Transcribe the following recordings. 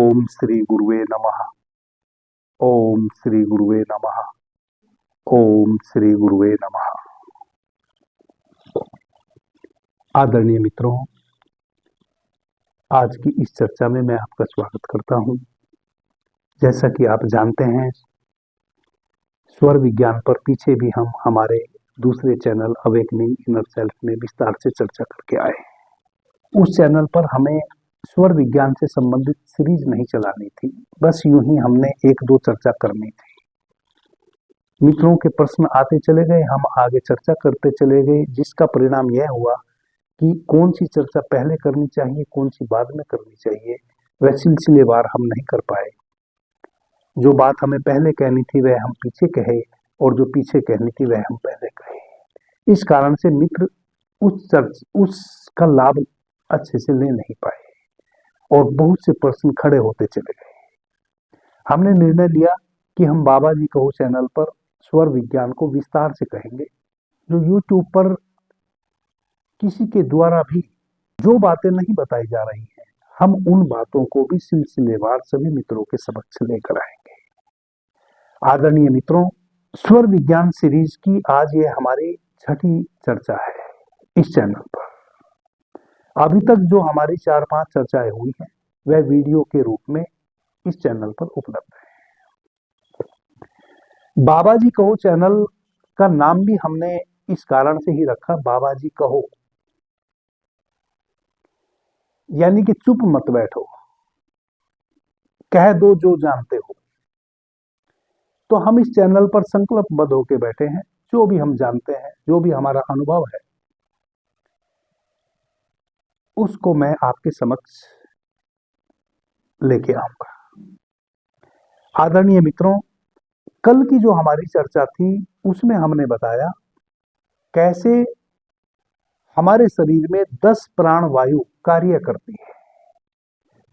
ओम श्री गुरुवे नमः। ओम श्री गुरुवे नमः। ओम श्री गुरुवे नमः। आदरणीय मित्रों, आज की इस चर्चा में मैं आपका स्वागत करता हूं। जैसा कि आप जानते हैं, स्वर विज्ञान पर पीछे भी हम हमारे दूसरे चैनल अवेकनिंग इनर सेल्फ में विस्तार से चर्चा करके आए। उस चैनल पर हमें स्वर विज्ञान से संबंधित सीरीज नहीं चलानी थी, बस यूं ही हमने एक दो चर्चा करनी थी। मित्रों के प्रश्न आते चले गए, हम आगे चर्चा करते चले गए, जिसका परिणाम यह हुआ कि कौन सी चर्चा पहले करनी चाहिए, कौन सी बाद में करनी चाहिए, वह सिलसिलेवार हम नहीं कर पाए। जो बात हमें पहले कहनी थी वह हम पीछे कहे, और जो पीछे कहनी थी वह हम पहले कहे। इस कारण से मित्र उसका लाभ अच्छे से ले नहीं पाए और बहुत से प्रश्न खड़े होते चले गए। हमने निर्णय लिया कि हम बाबा जी कहो चैनल पर स्वर विज्ञान को विस्तार से कहेंगे। जो YouTube पर किसी के द्वारा भी जो बातें नहीं बताई जा रही हैं, हम उन बातों को भी सिलसिलेवार सभी मित्रों के समक्ष लेकर आएंगे। आदरणीय मित्रों, स्वर विज्ञान सीरीज की आज ये हमारी छठी चर्चा है इस चैनल पर। अभी तक जो हमारी 4-5 चर्चाएं हुई हैं वह वीडियो के रूप में इस चैनल पर उपलब्ध है। बाबा जी कहो चैनल का नाम भी हमने इस कारण से ही रखा, बाबा जी कहो, यानी कि चुप मत बैठो, कह दो जो जानते हो। तो हम इस चैनल पर संकल्पबद्ध होकर बैठे हैं, जो भी हम जानते हैं, जो भी हमारा अनुभव है, उसको मैं आपके समक्ष लेके आऊंगा। आदरणीय मित्रों, कल की जो हमारी चर्चा थी उसमें हमने बताया कैसे हमारे शरीर में 10 प्राण वायु कार्य करती है,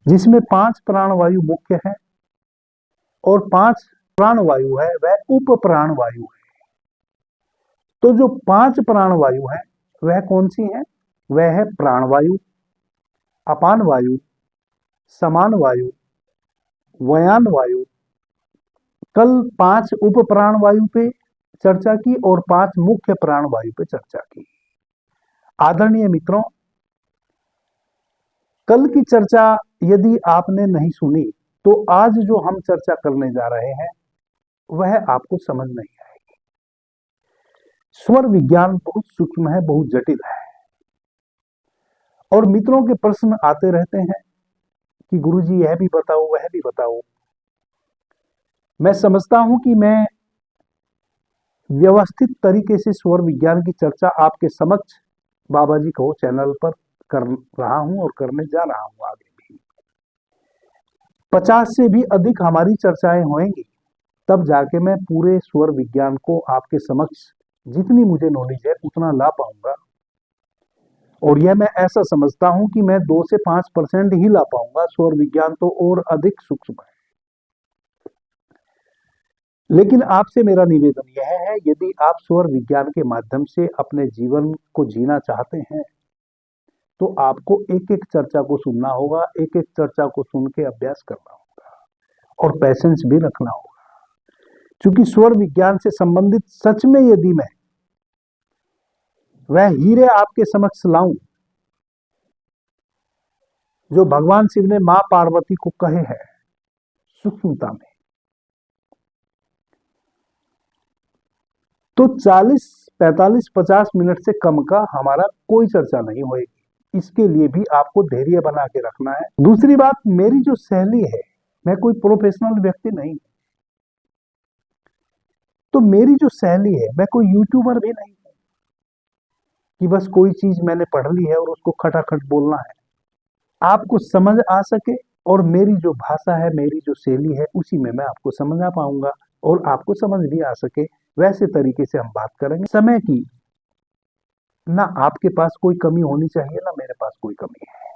जिसमें 5 प्राण वायु मुख्य है और 5 प्राण वायु है वह उप प्राण वायु है। तो जो 5 प्राण वायु है वह कौन सी है? वह है प्राण वायु, अपान वायु, समान वायु, वयान वायु। कल 5 उप प्राण वायु पे चर्चा की और 5 मुख्य प्राण वायु पे चर्चा की। आदरणीय मित्रों, कल की चर्चा यदि आपने नहीं सुनी तो आज जो हम चर्चा करने जा रहे हैं वह आपको समझ नहीं आएगी। स्वर विज्ञान बहुत सूक्ष्म है, बहुत जटिल है, और मित्रों के प्रश्न आते रहते हैं कि गुरुजी यह भी बताओ, वह भी बताओ। मैं समझता हूं कि मैं व्यवस्थित तरीके से स्वर विज्ञान की चर्चा आपके समक्ष बाबा जी कहो चैनल पर कर रहा हूं और करने जा रहा हूं। आगे भी 50 से भी अधिक हमारी चर्चाएं होंगी, तब जाके मैं पूरे स्वर विज्ञान को आपके समक्ष जितनी मुझे नॉलेज है उतना ला पाऊंगा। और यह मैं ऐसा समझता हूं कि मैं 2 से 5% ही ला पाऊंगा, स्वर विज्ञान तो और अधिक सूक्ष्म है। लेकिन आपसे मेरा निवेदन यह है, यदि आप स्वर विज्ञान के माध्यम से अपने जीवन को जीना चाहते हैं तो आपको एक एक चर्चा को सुनना होगा, एक एक चर्चा को सुन के अभ्यास करना होगा और पैशेंस भी रखना होगा। क्योंकि स्वर विज्ञान से संबंधित सच में यदि मैं वह हीरे आपके समक्ष लाऊं जो भगवान शिव ने मां पार्वती को कहे हैं सूक्ष्मता में, तो 40, 45, 50 मिनट से कम का हमारा कोई चर्चा नहीं होगी। इसके लिए भी आपको धैर्य बना के रखना है। दूसरी बात, मेरी जो शैली है, मैं कोई प्रोफेशनल व्यक्ति नहीं, तो मेरी जो शैली है, मैं कोई यूट्यूबर भी नहीं कि बस कोई चीज मैंने पढ़ ली है और उसको खटाखट बोलना है। आपको समझ आ सके और मेरी जो भाषा है, मेरी जो शैली है, उसी में मैं आपको समझा पाऊंगा और आपको समझ भी आ सके, वैसे तरीके से हम बात करेंगे। समय की ना आपके पास कोई कमी होनी चाहिए, ना मेरे पास कोई कमी है।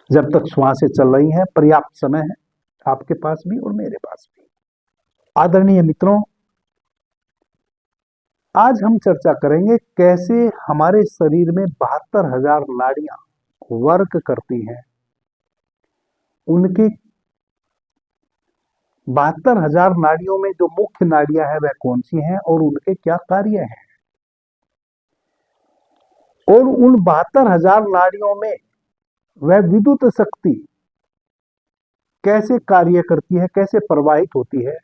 जब तक श्वासें चल रही हैं पर्याप्त समय है आपके पास भी और मेरे पास भी। आदरणीय मित्रों, आज हम चर्चा करेंगे कैसे हमारे शरीर में 72,000 नाड़ियां वर्क करती हैं उनके 72,000 नाड़ियों में जो मुख्य नाड़ियां हैं वह कौन सी हैं और उनके क्या कार्य हैं, और उन 72,000 नाड़ियों में वह विद्युत शक्ति कैसे कार्य करती है, कैसे प्रवाहित होती है,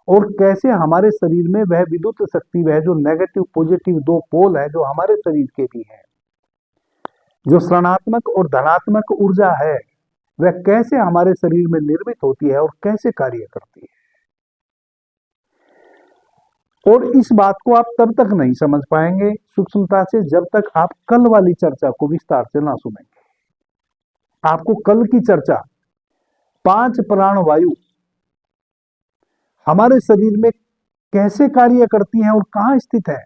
और कैसे हमारे शरीर में वह विद्युत शक्ति, वह जो नेगेटिव पॉजिटिव दो पोल है जो हमारे शरीर के भी हैं, जो ऋणात्मक और धनात्मक ऊर्जा है, वह कैसे हमारे शरीर में निर्मित होती है और कैसे कार्य करती है। और इस बात को आप तब तक नहीं समझ पाएंगे सूक्ष्मता से जब तक आप कल वाली चर्चा को विस्तार से ना सुनेंगे। आपको कल की चर्चा 5 प्राण वायु हमारे शरीर में कैसे कार्य करती हैं और कहां स्थित है,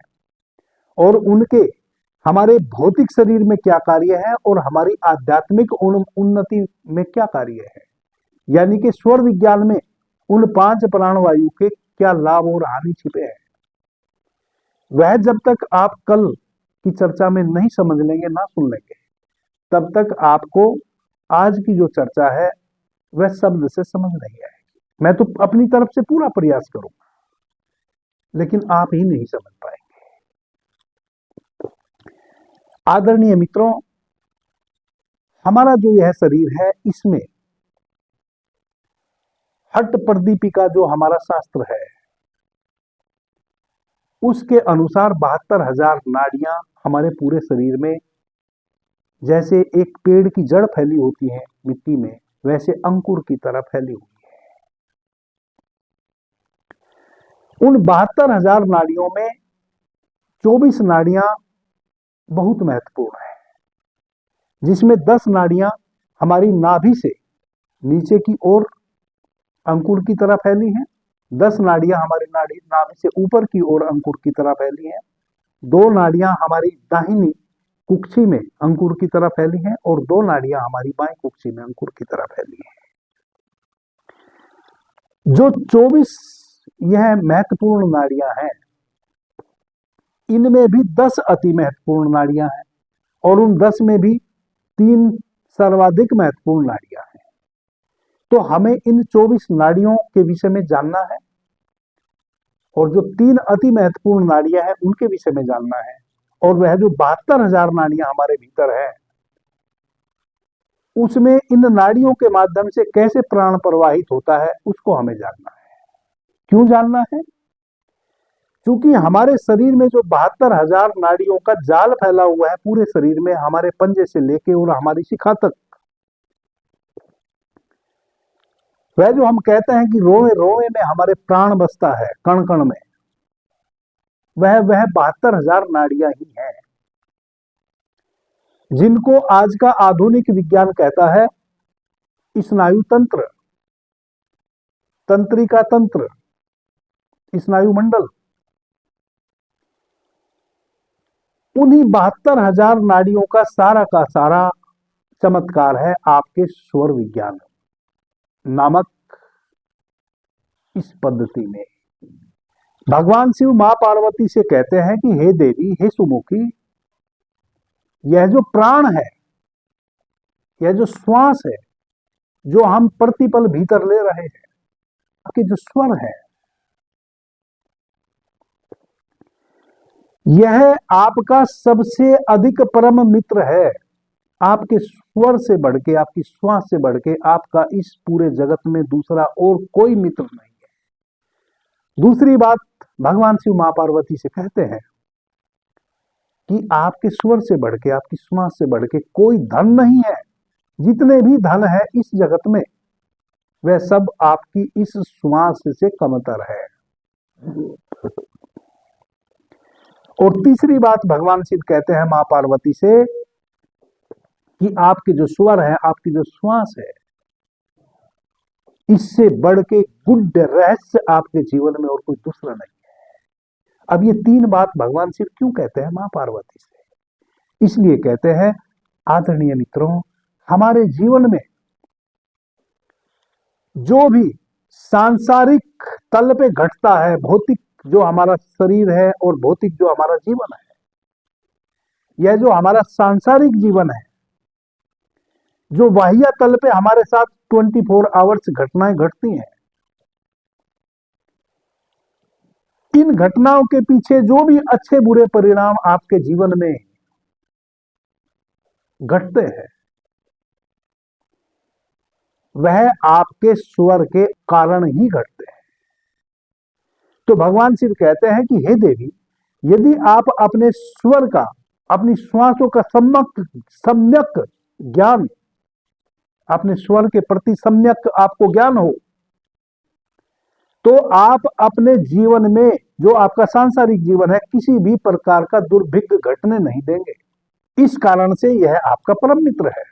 और उनके हमारे भौतिक शरीर में क्या कार्य है और हमारी आध्यात्मिक उन्नति में क्या कार्य है, यानी कि स्वर विज्ञान में उन 5 प्राण वायु के क्या लाभ और हानि छिपे हैं, वह जब तक आप कल की चर्चा में नहीं समझ लेंगे, ना सुन लेंगे, तब तक आपको आज की जो चर्चा है वह शब्द से समझ नहीं आएगी। मैं तो अपनी तरफ से पूरा प्रयास करूंगा, लेकिन आप ही नहीं समझ पाएंगे। आदरणीय मित्रों, हमारा जो यह शरीर है, इसमें हट प्रदीपिका जो हमारा शास्त्र है, उसके अनुसार 72,000 नाड़ियां हमारे पूरे शरीर में, जैसे एक पेड़ की जड़ फैली होती है मिट्टी में, वैसे अंकुर की तरह फैली हुई है। उन 72,000 नाड़ियों में 24 नाड़ियां बहुत महत्वपूर्ण है, जिसमें 10 नाड़ियां हमारी नाभि से नीचे की ओर अंकुर की तरह फैली हैं, 10 नाड़ियां हमारी नाभि से ऊपर की ओर अंकुर की तरह फैली हैं, 2 नाड़ियां हमारी दाहिनी कुक्षी में अंकुर की तरह फैली हैं, और 2 नाड़ियां हमारी बाएं कुक्षी में अंकुर की तरह फैली हैं। जो 24 यह महत्वपूर्ण नाड़ियां हैं, इनमें भी 10 अति महत्वपूर्ण नाड़ियां हैं, और उन 10 में भी 3 सर्वाधिक महत्वपूर्ण नाड़ियां हैं। तो हमें इन 24 नाड़ियों के विषय में जानना है, और जो 3 अति महत्वपूर्ण नाड़ियां हैं उनके विषय में जानना है, और वह जो 72,000 नाड़ियां हमारे भीतर है, उसमें इन नाड़ियों के माध्यम से कैसे प्राण प्रवाहित होता है उसको हमें जानना है। क्यों जानना है? क्योंकि हमारे शरीर में जो 72,000 नाड़ियों का जाल फैला हुआ है पूरे शरीर में, हमारे पंजे से लेके और हमारी शिखा तक, वह जो हम कहते हैं कि रोए रोए में हमारे प्राण बसता है, कण कण में, वह 72,000 नाड़ियां ही हैं, जिनको आज का आधुनिक विज्ञान कहता है स्नायु तंत्र, तंत्रिका तंत्र, स्नायु मंडल। उन्हीं 72,000 नाड़ियों का सारा चमत्कार है आपके स्वर विज्ञान नामक इस पद्धति में। भगवान शिव मां पार्वती से कहते हैं कि हे देवी, हे सुमुखी, यह जो प्राण है, यह जो श्वास है, जो हम प्रतिपल भीतर ले रहे हैं, आपके जो स्वर है, यह आपका सबसे अधिक परम मित्र है। आपके स्वर से बढ़ के, आपकी श्वास से बढ़ के आपका इस पूरे जगत में दूसरा और कोई मित्र नहीं है। दूसरी बात, भगवान शिव मां पार्वती से कहते हैं कि आपके स्वर से बढ़ के, आपकी श्वास से बढ़ के कोई धन नहीं है। जितने भी धन है इस जगत में, वह सब आपकी इस श्वास से कमतर है। और तीसरी बात भगवान शिव कहते हैं मां पार्वती से कि आपके जो स्वर है, आपकी जो श्वास है, इससे बढ़ के गुड रहस्य आपके जीवन में और कोई दूसरा नहीं है। अब ये 3 बात भगवान शिव क्यों कहते हैं मां पार्वती से? इसलिए कहते हैं आदरणीय मित्रों, हमारे जीवन में जो भी सांसारिक तल पे घटता है, भौतिक जो हमारा शरीर है और भौतिक जो हमारा जीवन है, यह जो हमारा सांसारिक जीवन है, जो बाह्य तल पे हमारे साथ 24 आवर्स घटनाएं घटती हैं, इन घटनाओं के पीछे जो भी अच्छे बुरे परिणाम आपके जीवन में घटते हैं, वह आपके स्वर के कारण ही घटते हैं। तो भगवान शिव कहते हैं कि हे देवी, यदि आप अपने स्वर का, अपनी श्वासों का सम्यक ज्ञान, अपने स्वर के प्रति सम्यक आपको ज्ञान हो, तो आप अपने जीवन में, जो आपका सांसारिक जीवन है, किसी भी प्रकार का दुर्भिक्ष घटने नहीं देंगे। इस कारण से यह आपका परम मित्र है।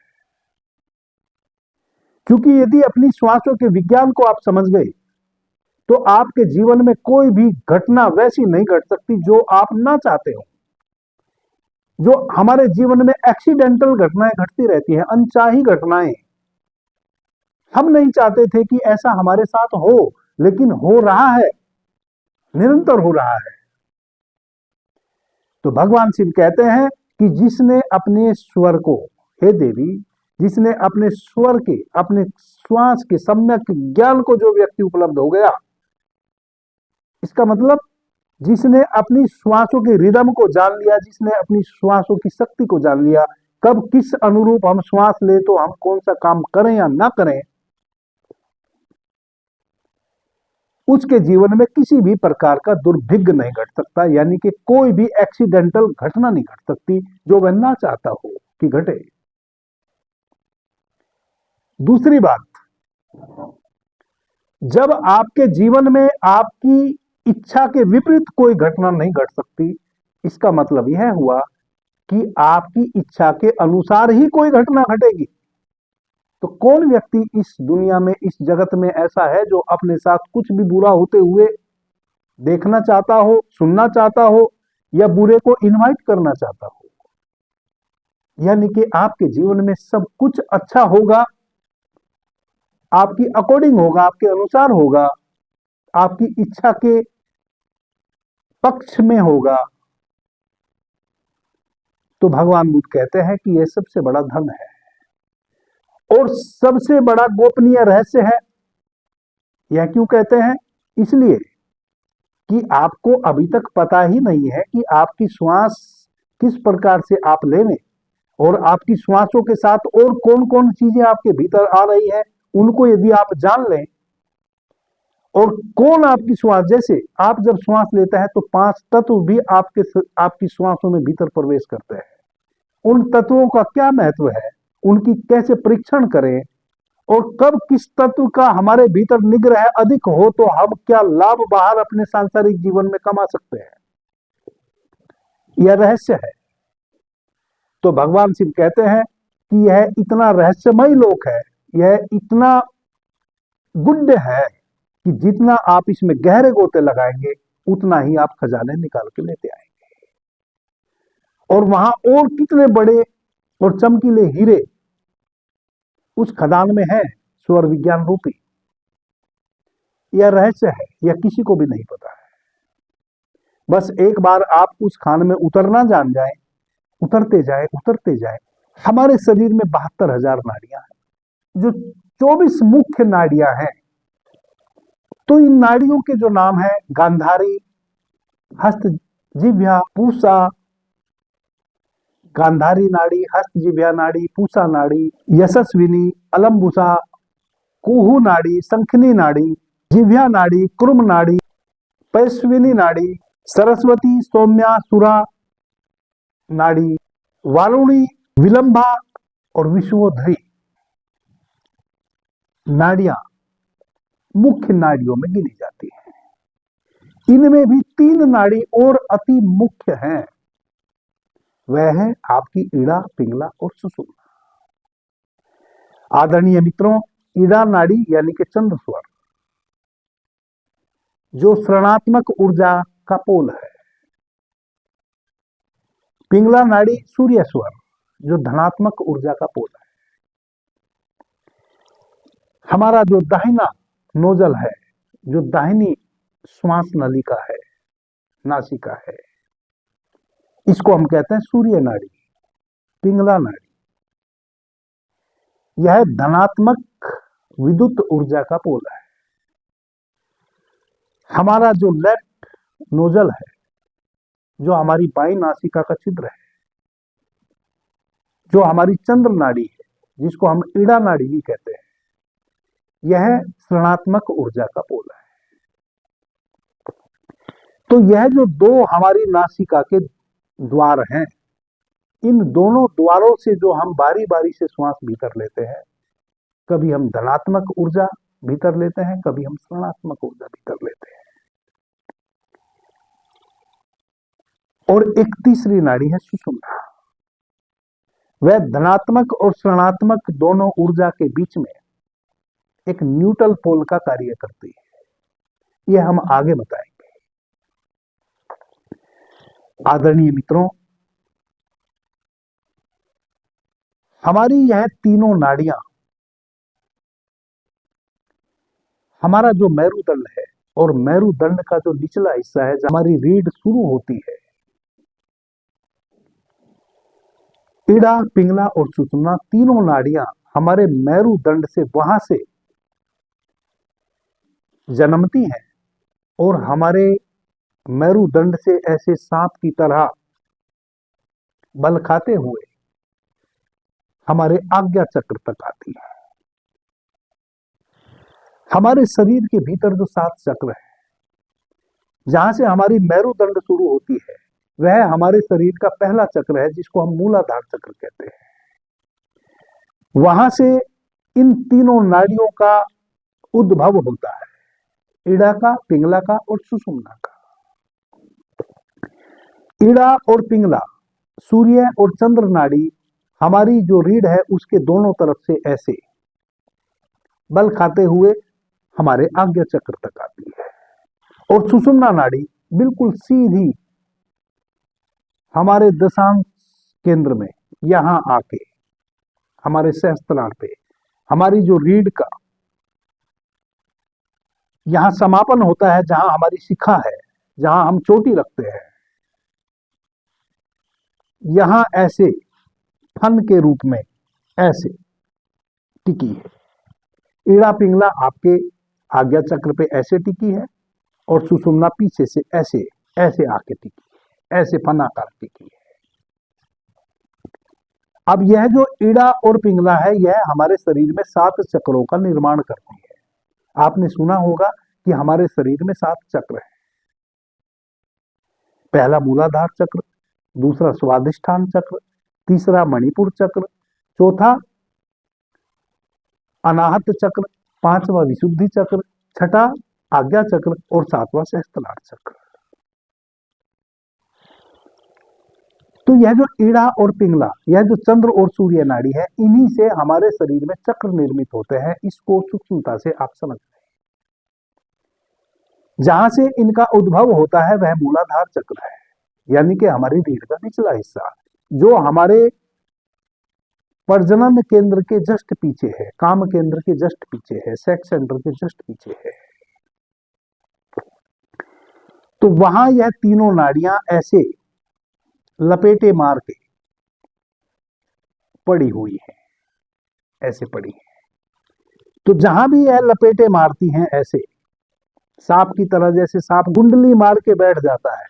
क्योंकि यदि अपनी श्वासों के विज्ञान को आप समझ गए, तो आपके जीवन में कोई भी घटना वैसी नहीं घट सकती जो आप ना चाहते हो। जो हमारे जीवन में एक्सीडेंटल घटनाएं घटती रहती हैं, अनचाही घटनाएं, हम नहीं चाहते थे कि ऐसा हमारे साथ हो, लेकिन हो रहा है, निरंतर हो रहा है। तो भगवान शिव कहते हैं कि जिसने अपने स्वर को, हे देवी, जिसने अपने स्वर के, अपने श्वास के सम्यक ज्ञान को जो व्यक्ति उपलब्ध हो गया, इसका मतलब जिसने अपनी श्वासों के रिदम को जान लिया, जिसने अपनी श्वासों की शक्ति को जान लिया, कब किस अनुरूप हम श्वास ले तो हम कौन सा काम करें या ना करें, उसके जीवन में किसी भी प्रकार का दुर्भिक्ष नहीं घट सकता। यानी कि कोई भी एक्सीडेंटल घटना नहीं घट सकती जो वह ना चाहता हो कि घटे। दूसरी बात, जब आपके जीवन में आपकी इच्छा के विपरीत कोई घटना नहीं घट सकती, इसका मतलब यह हुआ कि आपकी इच्छा के अनुसार ही कोई घटना घटेगी। तो कौन व्यक्ति इस दुनिया में, इस जगत में ऐसा है जो अपने साथ कुछ भी बुरा होते हुए देखना चाहता हो, सुनना चाहता हो, या बुरे को इनवाइट करना चाहता हो? यानी कि आपके जीवन में सब कुछ अच्छा होगा, आपकी अकॉर्डिंग होगा, आपके अनुसार होगा, आपकी इच्छा के पक्ष में होगा। तो भगवान बुद्ध कहते हैं कि यह सबसे बड़ा धन है और सबसे बड़ा गोपनीय रहस्य है। यह क्यों कहते हैं? इसलिए कि आपको अभी तक पता ही नहीं है कि आपकी श्वास किस प्रकार से आप लेने, और आपकी श्वासों के साथ और कौन कौन चीजें आपके भीतर आ रही है, उनको यदि आप जान लें, और कौन आपकी श्वास, जैसे आप जब श्वास लेते हैं तो 5 तत्व भी आपकी श्वासों में भीतर प्रवेश करते हैं। उन तत्वों का क्या महत्व है, उनकी कैसे परीक्षण करें, और कब किस तत्व का हमारे भीतर निग्रह अधिक हो तो हम क्या लाभ बाहर अपने सांसारिक जीवन में कमा सकते हैं, यह रहस्य है। तो भगवान शिव कहते हैं कि यह इतना रहस्यमय लोक है, यह इतना गुड्ड है कि जितना आप इसमें गहरे गोते लगाएंगे, उतना ही आप खजाने निकाल के लेते आएंगे। और वहां और कितने बड़े और चमकीले हीरे उस खदान में है, स्वर विज्ञान रूपी। यह रहस्य है, यह किसी को भी नहीं पता है। बस एक बार आप उस खान में उतरना जान जाए, उतरते जाए उतरते जाए। हमारे शरीर में 72,000 नाड़ियां हैं, जो 24 मुख्य नाड़ियां हैं। तो इन नाड़ियों के जो नाम है, गांधारी, हस्त, जिह्वा, पूसा, गांधारी नाड़ी, हस्त जिह्वा नाड़ी, पूसा नाड़ी, यशस्विनी, अलम्बुसा, कुहू नाड़ी, शंखनी नाड़ी, जिह्वा नाड़ी, कुर्म नाड़ी, पैश्विनी नाड़ी, सरस्वती, सौम्या, सुरा नाड़ी, वारुणी, विलंबा और विश्वोधरी नाड़ियां मुख्य नाड़ियों में गिनी जाती हैं। इनमें भी 3 नाड़ी और अति मुख्य हैं, वह है आपकी ईड़ा, पिंगला और सुषुम्ना। आदरणीय मित्रों, ईड़ा नाड़ी यानी कि चंद्र स्वर, जो ऋणात्मक ऊर्जा का पोल है। पिंगला नाड़ी सूर्य स्वर, जो धनात्मक ऊर्जा का पोल है। हमारा जो दाहिना नोजल है, जो दाहिनी श्वास नलिका है, नासिका है, इसको हम कहते हैं सूर्य नाड़ी, पिंगला नाड़ी। यह धनात्मक विद्युत ऊर्जा का पोल है। हमारा जो लेफ्ट नोजल है, जो हमारी बाईं नासिका का छिद्र है, जो हमारी चंद्र नाड़ी है, जिसको हम ईड़ा नाड़ी भी कहते हैं, यह ऋणात्मक ऊर्जा का पोल है। तो यह जो दो हमारी नासिका के द्वार हैं, इन दोनों द्वारों से जो हम बारी बारी से श्वास भीतर लेते हैं, कभी हम धनात्मक ऊर्जा भीतर लेते हैं, कभी हम ऋणात्मक ऊर्जा भीतर लेते हैं। और एक तीसरी नाड़ी है सुषुम्ना। वह धनात्मक और ऋणात्मक दोनों ऊर्जा के बीच में एक न्यूट्रल पोल का कार्य करती है। यह हम आगे बताएंगे। आदरणीय मित्रों, हमारी यह तीनों नाड़ियां, हमारा जो मेरुदंड है और मेरुदंड का जो निचला हिस्सा है, जहां हमारी रीढ़ शुरू होती है, ईड़ा, पिंगला और सुषुम्ना, तीनों नाड़ियां हमारे मेरुदंड से वहां से जन्मती हैं और हमारे मेरुदंड से ऐसे सांप की तरह बल खाते हुए हमारे आज्ञा चक्र तक आती है। हमारे शरीर के भीतर जो 7 चक्र है, जहां से हमारी मेरुदंड शुरू होती है, वह हमारे शरीर का पहला चक्र है, जिसको हम मूलाधार चक्र कहते हैं। वहां से इन तीनों नाड़ियों का उद्भव होता है, ईड़ा का, पिंगला का और सुषुम्ना का। ईड़ा और पिंगला, सूर्य और चंद्र नाड़ी हमारी जो रीढ़ है उसके दोनों तरफ से ऐसे बल खाते हुए हमारे आज्ञा चक्र तक आती है। और सुषुम्ना नाड़ी बिल्कुल सीधी हमारे दशांश केंद्र में यहां आके हमारे सहस्त्रार पे, हमारी जो रीढ़ का यहां समापन होता है, जहां हमारी शिखा है, जहां हम चोटी रखते हैं, यहां ऐसे फन के रूप में ऐसे टिकी है। ईड़ा पिंगला आपके आज्ञा चक्र पे ऐसे टिकी है और सुषुम्ना पीछे से ऐसे ऐसे आके टिकी है, ऐसे फनाकार टिकी है। अब यह जो ईड़ा और पिंगला है, यह हमारे शरीर में 7 चक्रों का निर्माण करती है। आपने सुना होगा कि हमारे शरीर में 7 चक्र है। पहला मूलाधार चक्र, दूसरा स्वादिष्ठान चक्र, तीसरा मणिपुर चक्र, चौथा अनाहत चक्र, पांचवा विशुद्धि चक्र, छठा आज्ञा चक्र और सातवां सहस्त्रार चक्र। तो यह जो ईड़ा और पिंगला, यह जो चंद्र और सूर्य नाड़ी है, इन्हीं से हमारे शरीर में चक्र निर्मित होते हैं। इसको सूक्ष्मता से आप समझ लें। जहां से इनका उद्भव होता है वह मूलाधार चक्र है, यानी कि हमारी रीढ़ का निचला हिस्सा, जो हमारे प्रजनन केंद्र के जस्ट पीछे है, काम केंद्र के जस्ट पीछे है, सेक्स सेंटर के जस्ट पीछे है। तो वहां यह तीनों नाड़ियां ऐसे लपेटे मार के पड़ी हुई है, ऐसे पड़ी है। तो जहां भी यह लपेटे मारती हैं, ऐसे सांप की तरह, जैसे सांप कुंडली मार के बैठ जाता है,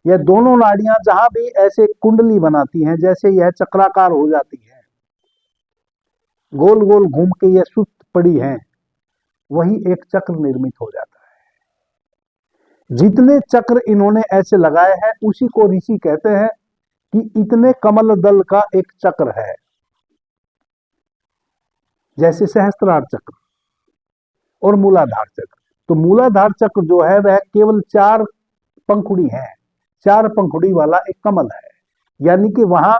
यह दोनों नाड़ियां जहां भी ऐसे कुंडली बनाती हैं, जैसे यह चक्राकार हो जाती है, गोल गोल घूम के यह सुस्त पड़ी हैं, वही एक चक्र निर्मित हो जाता है। जितने चक्र इन्होंने ऐसे लगाए हैं, उसी को ऋषि कहते हैं कि इतने कमल दल का एक चक्र है। जैसे सहस्त्रार चक्र और मूलाधार चक्र। तो मूलाधार चक्र जो है वह केवल 4 पंखुड़ी है, 4 पंखुड़ी वाला एक कमल है। यानी कि वहां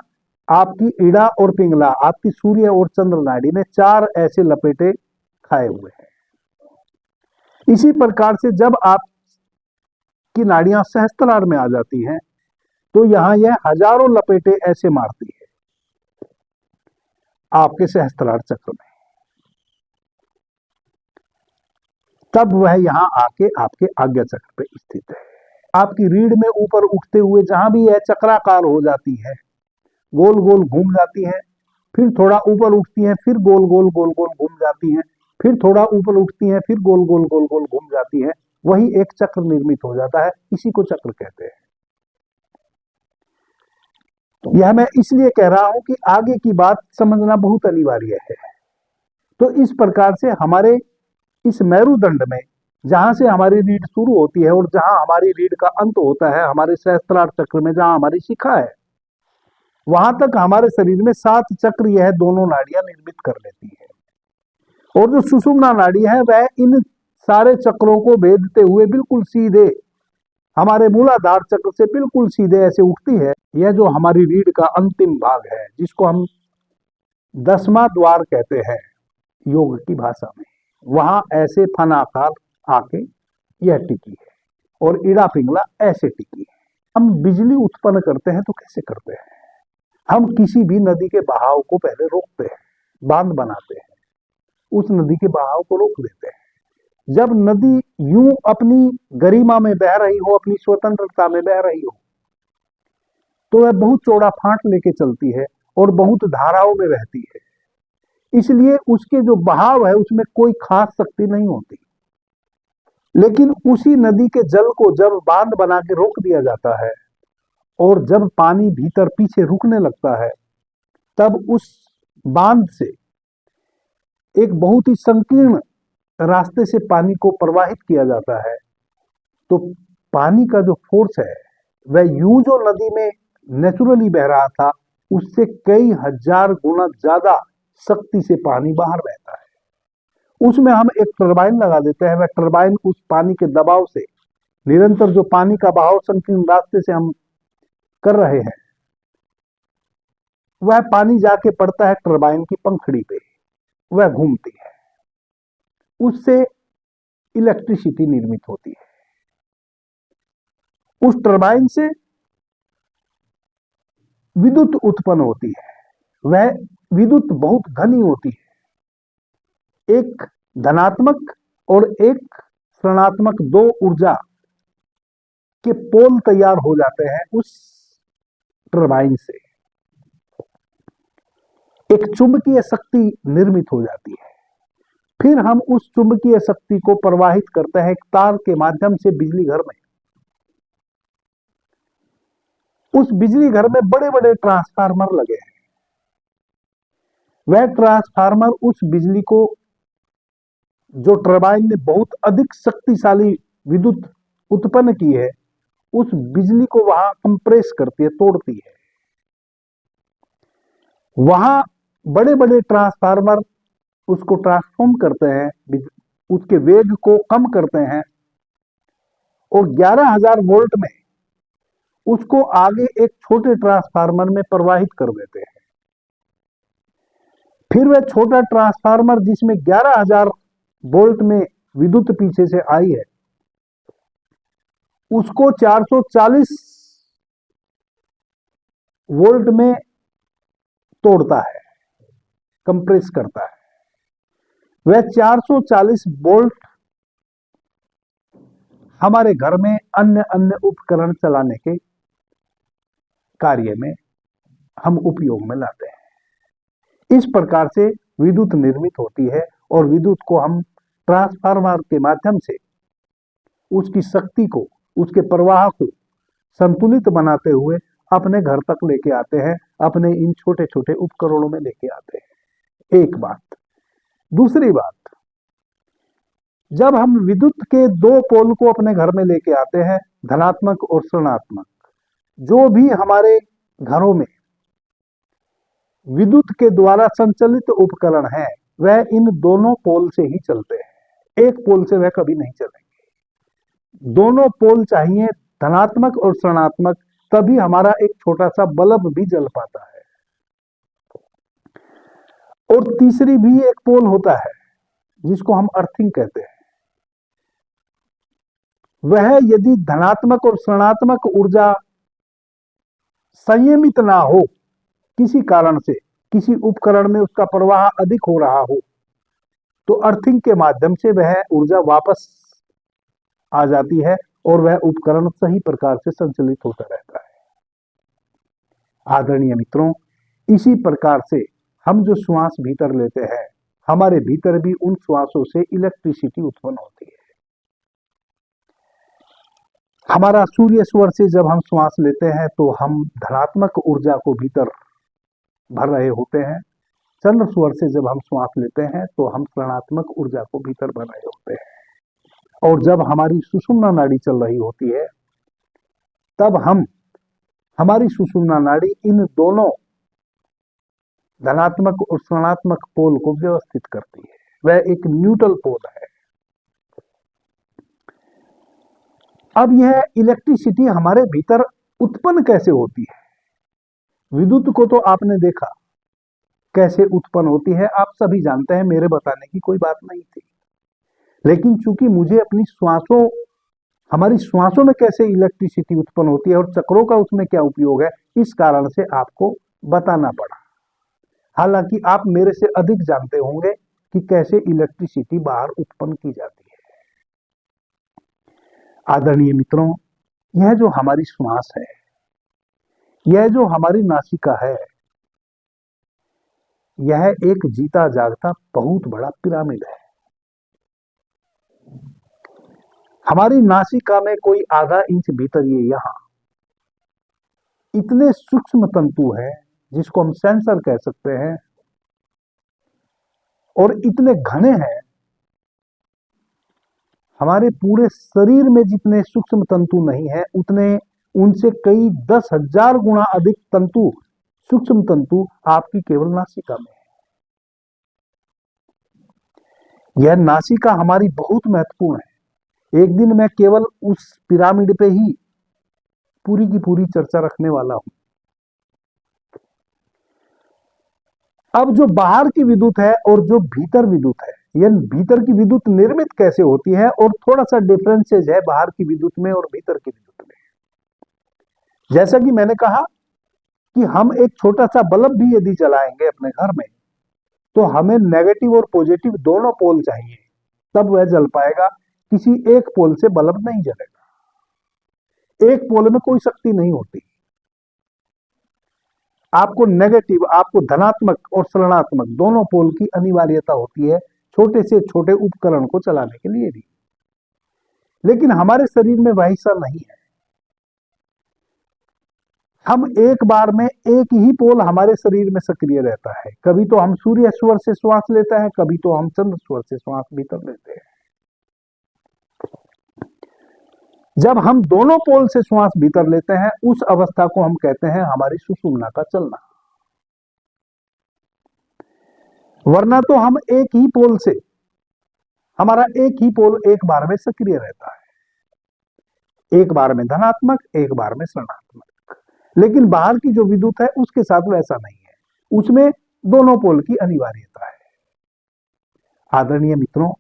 आपकी ईड़ा और पिंगला, आपकी सूर्य और चंद्र नाड़ी ने 4 ऐसे लपेटे खाए हुए हैं। इसी प्रकार से जब आपकी नाड़ियां सहस्त्रार में आ जाती हैं, तो यहां यह हजारों लपेटे ऐसे मारती है आपके सहस्त्रार चक्र में। तब वह यहां आके आपके आज्ञा चक्र पे स्थित है। आपकी रीढ़ में ऊपर उठते हुए जहां भी यह चक्राकार हो जाती है, गोल गोल घूम जाती है, फिर थोड़ा ऊपर उठती हैं, फिर गोल गोल गोल गोल घूम जाती हैं, फिर थोड़ा ऊपर उठती हैं, फिर गोल गोल गोल गोल घूम जाती हैं। वही एक चक्र निर्मित हो जाता है, इसी को चक्र कहते हैं। तो यह मैं इसलिए कह रहा हूं कि आगे की बात समझना बहुत अनिवार्य है। तो इस प्रकार से हमारे इस मेरुदंड में, जहां से हमारी रीढ़ शुरू होती है और जहां हमारी रीढ़ का अंत होता है, हमारे सहस्त्रार चक्र में जहां हमारी शिखा है, वहां तक हमारे शरीर में 7 चक्र यह दोनों नाड़ियां निर्मित कर लेती है। और जो सुषुम्ना नाड़ी है वह इन सारे चक्रों को भेदते हुए बिल्कुल सीधे हमारे मूलाधार चक्र से बिल्कुल सीधे ऐसे उठती है। यह जो हमारी रीढ़ का अंतिम भाग है, जिसको हम 10वां द्वार कहते हैं योग की भाषा में, वहां ऐसे फन आकार आके यह टिकी है और इड़ा पिंगला ऐसे टिकी है। हम बिजली उत्पन्न करते हैं तो कैसे करते हैं? हम किसी भी नदी के बहाव को पहले रोकते हैं, बांध बनाते हैं, उस नदी के बहाव को रोक देते हैं। जब नदी यूं अपनी गरिमा में बह रही हो, अपनी स्वतंत्रता में बह रही हो, तो वह बहुत चौड़ा फांट लेके चलती है और बहुत धाराओं में बहती है। इसलिए उसके जो बहाव है उसमें कोई खास शक्ति नहीं होती। लेकिन उसी नदी के जल को जब बांध बना के रोक दिया जाता है और जब पानी भीतर पीछे रुकने लगता है, तब उस बांध से एक बहुत ही संकीर्ण रास्ते से पानी को प्रवाहित किया जाता है। तो पानी का जो फोर्स है वह यूं जो नदी में नेचुरली बह रहा था, उससे कई हजार गुना ज्यादा शक्ति से पानी बाहर बहता है। उसमें हम एक टरबाइन लगा देते हैं। वह टरबाइन उस पानी के दबाव से निरंतर जो पानी का बहाव संकीर्ण रास्ते से हम कर रहे हैं, वह पानी जाके पड़ता है टरबाइन की पंखड़ी पे, वह घूमती है, उससे इलेक्ट्रिसिटी निर्मित होती है। उस टरबाइन से विद्युत उत्पन्न होती है। वह विद्युत बहुत घनी होती है। एक धनात्मक और एक ऋणात्मक दो ऊर्जा के पोल तैयार हो जाते हैं उस टरबाइन से। एक चुंबकीय शक्ति निर्मित हो जाती है। फिर हम उस चुंबकीय शक्ति को प्रवाहित करते हैं एक तार के माध्यम से बिजली घर में। उस बिजली घर में बड़े बड़े ट्रांसफार्मर लगे हैं। वह ट्रांसफार्मर उस बिजली को, जो टरबाइन ने बहुत अधिक शक्तिशाली विद्युत उत्पन्न की है, उस बिजली को वहां कंप्रेस करती है, तोड़ती है। वहां बड़े बड़े ट्रांसफार्मर उसको ट्रांसफॉर्म करते हैं, उसके वेग को कम करते हैं और 11,000 वोल्ट में उसको आगे एक छोटे ट्रांसफार्मर में प्रवाहित कर देते हैं। फिर वह छोटा ट्रांसफार्मर जिसमें 11,000 वोल्ट में विद्युत पीछे से आई है, उसको 440 वोल्ट में तोड़ता है, कंप्रेस करता है। वह 440 वोल्ट हमारे घर में अन्य अन्य उपकरण चलाने के कार्य में हम उपयोग में लाते हैं। इस प्रकार से विद्युत निर्मित होती है और विद्युत को हम ट्रांसफार्मर के माध्यम से उसकी शक्ति को, उसके प्रवाह को संतुलित बनाते हुए अपने घर तक लेके आते हैं, अपने इन छोटे छोटे उपकरणों में लेके आते हैं। एक बात। दूसरी बात, जब हम विद्युत के दो पोल को अपने घर में लेके आते हैं, धनात्मक और ऋणात्मक, जो भी हमारे घरों में विद्युत के द्वारा संचालित उपकरण है, वह इन दोनों पोल से ही चलते हैं। एक पोल से वह कभी नहीं चलेंगे। दोनों पोल चाहिए, धनात्मक और ऋणात्मक, तभी हमारा एक छोटा सा बल्ब भी जल पाता है। और तीसरी भी एक पोल होता है जिसको हम अर्थिंग कहते हैं। वह यदि धनात्मक और ऋणात्मक ऊर्जा संयमित ना हो, किसी कारण से किसी उपकरण में उसका प्रवाह अधिक हो रहा हो, तो अर्थिंग के माध्यम से वह ऊर्जा वापस आ जाती है और वह उपकरण सही प्रकार से संचालित होता रहता है। आदरणीय मित्रों, इसी प्रकार से हम जो श्वास भीतर लेते हैं, हमारे भीतर भी उन श्वासों से इलेक्ट्रिसिटी उत्पन्न होती है। हमारा सूर्य स्वर से जब हम श्वास लेते हैं तो हम धनात्मक ऊर्जा को भीतर भर रहे होते हैं। चंद्र स्वर से जब हम श्वास लेते हैं तो हम ऋणात्मक ऊर्जा को भीतर भर रहे होते हैं। और जब हमारी सुषुम्ना नाड़ी चल रही होती है तब हमारी सुषुम्ना नाड़ी इन दोनों धनात्मक और ऋणात्मक पोल को व्यवस्थित करती है। वह एक न्यूट्रल पोल है। अब यह इलेक्ट्रिसिटी हमारे भीतर उत्पन्न कैसे होती है? विद्युत को तो आपने देखा कैसे उत्पन्न होती है, आप सभी जानते हैं, मेरे बताने की कोई बात नहीं थी। लेकिन चूंकि मुझे अपनी हमारी श्वासों में कैसे इलेक्ट्रिसिटी उत्पन्न होती है और चक्रों का उसमें क्या उपयोग है, इस कारण से आपको बताना पड़ा। हालांकि आप मेरे से अधिक जानते होंगे कि कैसे इलेक्ट्रिसिटी बाहर उत्पन्न की जाती है। आदरणीय मित्रों, यह जो हमारी श्वास है, यह जो हमारी नासिका है, यह एक जीता जागता बहुत बड़ा पिरामिड है। हमारी नासिका में कोई आधा इंच भीतर ये यहां इतने सूक्ष्म तंतु हैं जिसको हम सेंसर कह सकते हैं, और इतने घने हैं। हमारे पूरे शरीर में जितने सूक्ष्म तंतु नहीं है उतने उनसे कई 10,000 गुना अधिक सूक्ष्म तंतु आपकी केवल नासिका में है। यह नासिका हमारी बहुत महत्वपूर्ण है। एक दिन मैं केवल उस पिरामिड पे ही पूरी की पूरी चर्चा रखने वाला हूं। अब जो बाहर की विद्युत है और जो भीतर विद्युत है, यह भीतर की विद्युत निर्मित कैसे होती है और थोड़ा सा डिफरेंसेज है बाहर की विद्युत में और भीतर की विद्युत में। जैसा कि मैंने कहा कि हम एक छोटा सा बल्ब भी यदि जलाएंगे अपने घर में तो हमें नेगेटिव और पॉजिटिव दोनों पोल चाहिए, तब वह जल पाएगा। किसी एक पोल से बल्ब नहीं जलेगा। एक पोल में कोई शक्ति नहीं होती। आपको नेगेटिव, आपको धनात्मक और ऋणात्मक दोनों पोल की अनिवार्यता होती है, छोटे से छोटे उपकरण को चलाने के लिए भी। लेकिन हमारे शरीर में वह हिस्सा नहीं है। हम एक बार में एक ही पोल हमारे शरीर में सक्रिय रहता है। कभी तो हम सूर्य स्वर से श्वास लेते हैं, कभी तो हम चंद्र स्वर से श्वास भीतर लेते हैं। जब हम दोनों पोल से श्वास भीतर लेते हैं उस अवस्था को हम कहते हैं हमारी सुषुम्ना का चलना। वरना तो हम एक ही पोल से, हमारा एक ही पोल एक बार में सक्रिय रहता है, एक बार में धनात्मक, एक बार में ऋणात्मक। लेकिन बाहर की जो विद्युत है उसके साथ वैसा नहीं है, उसमें दोनों पोल की अनिवार्यता है। आदरणीय मित्रों,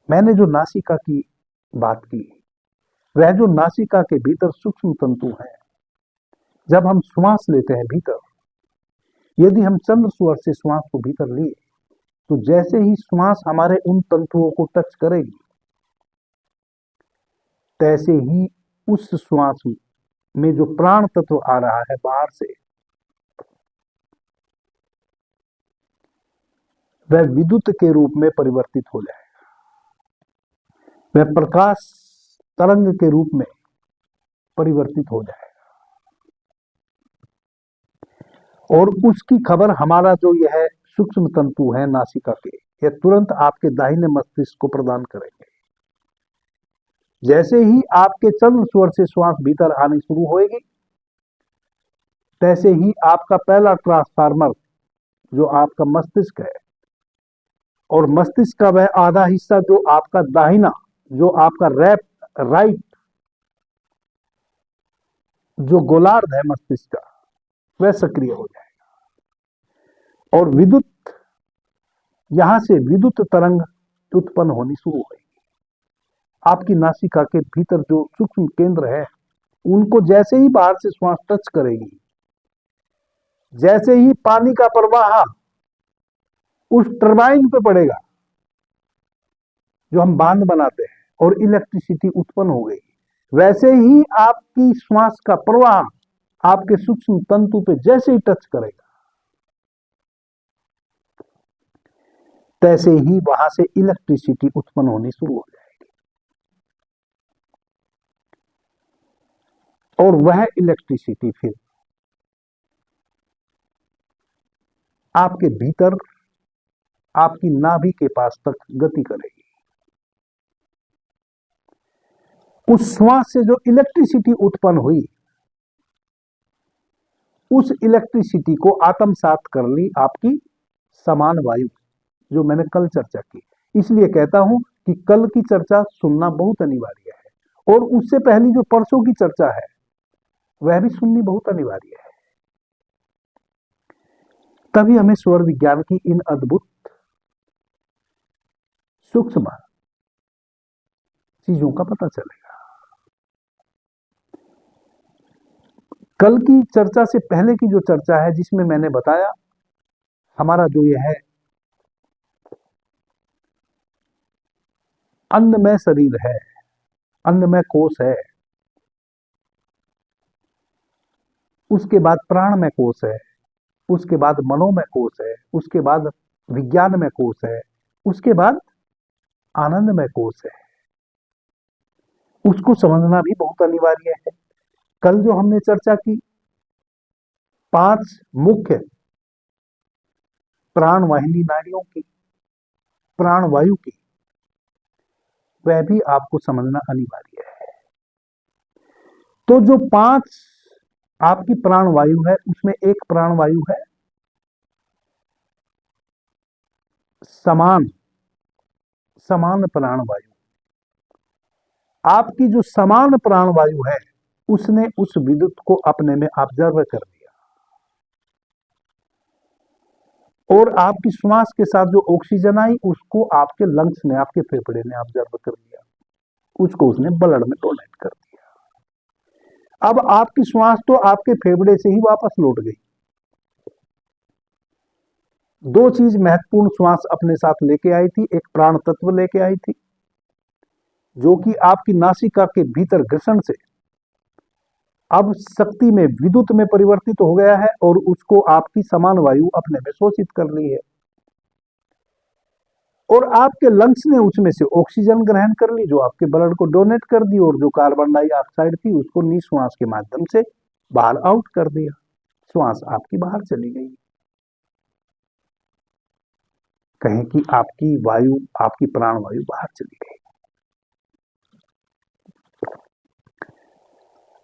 मैंने जो नासिका की बात की, वह जो नासिका के भीतर सूक्ष्म तंतु हैं, जब हम श्वास लेते हैं भीतर, यदि हम चंद्र स्वर से श्वास को भीतर लिए तो जैसे ही श्वास हमारे उन तंतुओं को टच करेगी, तैसे ही उस श्वास में जो प्राण तत्व आ रहा है बाहर से, वह विद्युत के रूप में परिवर्तित हो जाएगा। वह प्रकाश तरंग के रूप में परिवर्तित हो जाएगा और उसकी खबर हमारा जो यह सूक्ष्म तंतु है नासिका के, यह तुरंत आपके दाहिने मस्तिष्क को प्रदान करेंगे। जैसे ही आपके चंद्र स्वर से श्वास भीतर आनी शुरू होगी, तैसे ही आपका पहला ट्रांसफार्मर जो आपका मस्तिष्क है, और मस्तिष्क का वह आधा हिस्सा जो आपका दाहिना, जो आपका राइट जो गोलार्ध है मस्तिष्क का, वह सक्रिय हो जाएगा और विद्युत, यहां से विद्युत तरंग उत्पन्न होनी शुरू होगी। आपकी नासिका के भीतर जो सूक्ष्म केंद्र है, उनको जैसे ही बाहर से श्वास टच करेगी, जैसे ही पानी का प्रवाह उस टरबाइन पे पड़ेगा जो हम बांध बनाते हैं और इलेक्ट्रिसिटी उत्पन्न हो गई, वैसे ही आपकी श्वास का प्रवाह आपके सूक्ष्म तंतु पे जैसे ही टच करेगा, तैसे ही वहां से इलेक्ट्रिसिटी उत्पन्न होनी शुरू हो जाएगी और वह इलेक्ट्रिसिटी फिर आपके भीतर आपकी नाभि के पास तक गति करेगी। उस श्वास से जो इलेक्ट्रिसिटी उत्पन्न हुई, उस इलेक्ट्रिसिटी को आत्मसात कर ली आपकी समान वायु, जो मैंने कल चर्चा की। इसलिए कहता हूं कि कल की चर्चा सुनना बहुत अनिवार्य है और उससे पहली जो परसों की चर्चा है वह भी सुननी बहुत अनिवार्य है। तभी हमें स्वर विज्ञान की इन अद्भुत सूक्ष्म चीजों का पता चलेगा। कल की चर्चा से पहले की जो चर्चा है, जिसमें मैंने बताया हमारा जो यह है अन्नमय शरीर है, अन्नमय कोश है, उसके बाद प्राणमय कोश है, उसके बाद मनोमय कोश है, उसके बाद विज्ञानमय कोश है, उसके बाद आनंदमय कोश है। उसको समझना भी बहुत अनिवार्य है। कल जो हमने चर्चा की 5 मुख्य प्राणवाहिनी नाड़ियों की, प्राणवायु की, वह भी आपको समझना अनिवार्य है। तो जो 5 आपकी प्राणवायु है, उसमें एक प्राणवायु है समान प्राणवायु। आपकी जो समान प्राणवायु है, उसने उस विद्युत को अपने में ऑब्जर्व कर लिया और आपकी श्वास के साथ जो ऑक्सीजन आई, उसको आपके लंग्स ने, आपके फेफड़े ने ऑब्जर्व कर लिया, उसको उसने ब्लड में डोनेट कर दिया। अब आपकी श्वास तो आपके फेफड़े से ही वापस लौट गई। 2 चीज महत्वपूर्ण श्वास अपने साथ लेके आई थी। एक प्राण तत्व लेके आई थी, जो कि आपकी नासिका के भीतर घर्षण से अब शक्ति में, विद्युत में परिवर्तित हो गया है और उसको आपकी समान वायु अपने में शोषित कर ली है और आपके लंग्स ने उसमें से ऑक्सीजन ग्रहण कर ली, जो आपके ब्लड को डोनेट कर दी, और जो कार्बन डाइऑक्साइड थी उसको निश्वास के माध्यम से बाहर आउट कर दिया। श्वास आपकी बाहर चली गई। कहें कि आपकी वायु, आपकी प्राणवायु बाहर चली गई।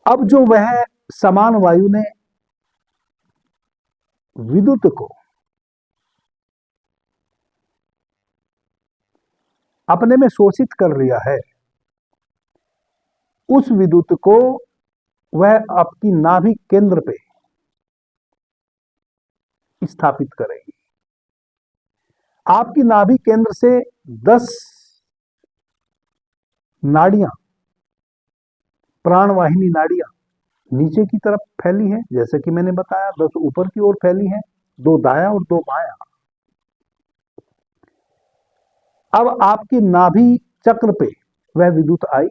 अब जो वह समान वायु ने विद्युत को अपने में शोषित कर लिया है, उस विद्युत को वह आपकी नाभि केंद्र पे स्थापित करेगी। आपकी नाभि केंद्र से 10 नाड़ियां, प्राणवाहिनी नाड़ियां नीचे की तरफ फैली हैं, जैसे कि मैंने बताया 10 ऊपर की ओर फैली हैं, 2 दाया और 2 बाया। अब आपकी नाभि चक्र पे वह विद्युत आई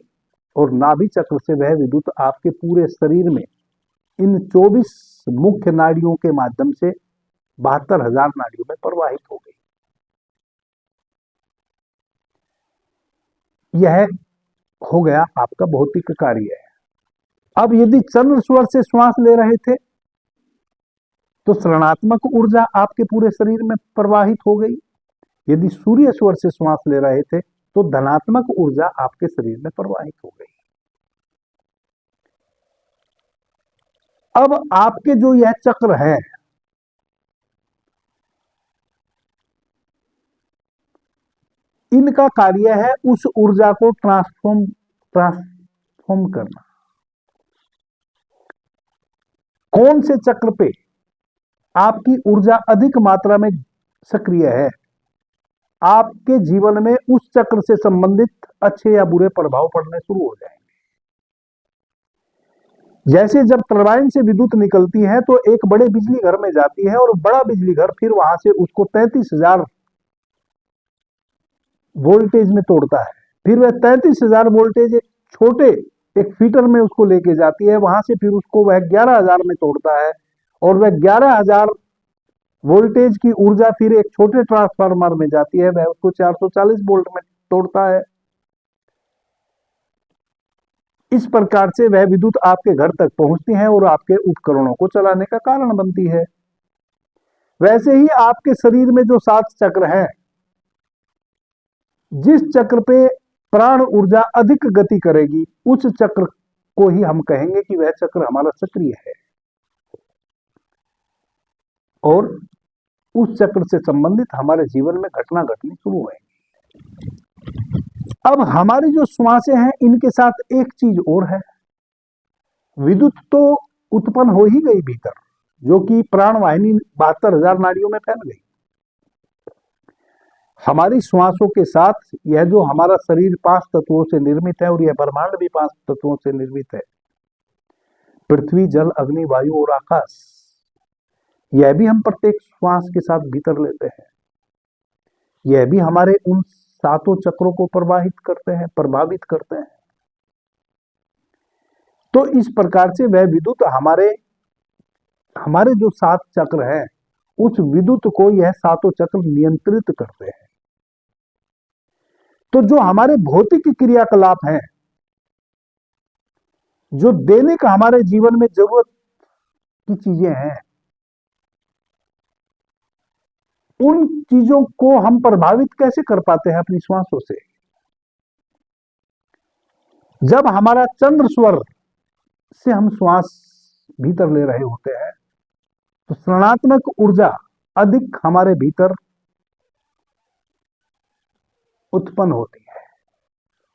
और नाभि चक्र से वह विद्युत आपके पूरे शरीर में इन 24 मुख्य नाड़ियों के माध्यम से 72,000 नाड़ियों में प्रवाहित हो गई। यह हो गया आपका भौतिक कार्य है। अब यदि चंद्र स्वर से श्वास ले रहे थे तो ऋणात्मक ऊर्जा आपके पूरे शरीर में प्रवाहित हो गई। यदि सूर्य स्वर से श्वास ले रहे थे तो धनात्मक ऊर्जा आपके शरीर में प्रवाहित हो गई। अब आपके जो यह चक्र है, इनका कार्य है उस ऊर्जा को ट्रांसफॉर्म करना। कौन से चक्र पे आपकी ऊर्जा अधिक मात्रा में सक्रिय है, आपके जीवन में उस चक्र से संबंधित अच्छे या बुरे प्रभाव पड़ने शुरू हो जाएंगे। जैसे जब टरबाइन से विद्युत निकलती है तो एक बड़े बिजली घर में जाती है और बड़ा बिजली घर फिर वहां से उसको 33,000 वोल्टेज में तोड़ता है। फिर वह 33,000 वोल्टेज एक छोटे एक फीटर में उसको लेके जाती है, वहां से फिर उसको वह 11,000 में तोड़ता है और वह 11,000 वोल्टेज की ऊर्जा फिर एक छोटे ट्रांसफार्मर में जाती है, वह उसको 440 वोल्ट में तोड़ता है। इस प्रकार से वह विद्युत आपके घर तक पहुंचती है और आपके उपकरणों को चलाने का कारण बनती है। वैसे ही आपके शरीर में जो 7 चक्र हैं, जिस चक्र पे प्राण ऊर्जा अधिक गति करेगी, उस चक्र को ही हम कहेंगे कि वह चक्र हमारा सक्रिय है, और उस चक्र से संबंधित हमारे जीवन में घटना घटनी शुरू होगी। अब हमारी जो श्वासें हैं, इनके साथ एक चीज और है। विद्युत तो उत्पन्न हो ही गई भीतर, जो कि प्राणवाहिनी 72,000 नाड़ियों में फैल गई। हमारी श्वासों के साथ यह जो हमारा शरीर 5 तत्वों से निर्मित है, और यह ब्रह्मांड भी 5 तत्वों से निर्मित है, पृथ्वी, जल, अग्नि, वायु और आकाश, यह भी हम प्रत्येक श्वास के साथ भीतर लेते हैं। यह भी हमारे उन 7 चक्रों को प्रभावित करते हैं। तो इस प्रकार से वह विद्युत हमारे जो 7 चक्र हैं, उस विद्युत को यह 7 चक्र नियंत्रित करते हैं। तो जो हमारे भौतिक क्रियाकलाप हैं, जो दैनिक हमारे जीवन में जरूरत की चीजें हैं, उन चीजों को हम प्रभावित कैसे कर पाते हैं अपनी श्वासों से। जब हमारा चंद्र स्वर से हम श्वास भीतर ले रहे होते हैं, तो ऋणात्मक ऊर्जा अधिक हमारे भीतर उत्पन्न होती है,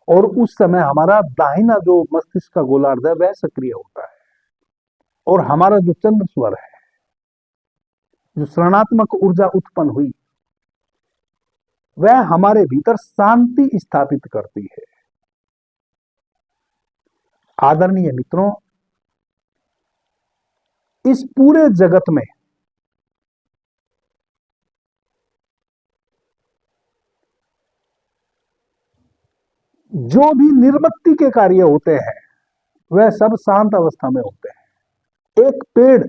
और उस समय हमारा दाहिना जो मस्तिष्क का गोलार्ध है, वह सक्रिय होता है, और हमारा जो चंद्र स्वर है, जो ऋणात्मक ऊर्जा उत्पन्न हुई, वह हमारे भीतर शांति स्थापित करती है। आदरणीय मित्रों, इस पूरे जगत में जो भी निर्वृत्ति के कार्य होते हैं, वह सब शांत अवस्था में होते हैं। एक पेड़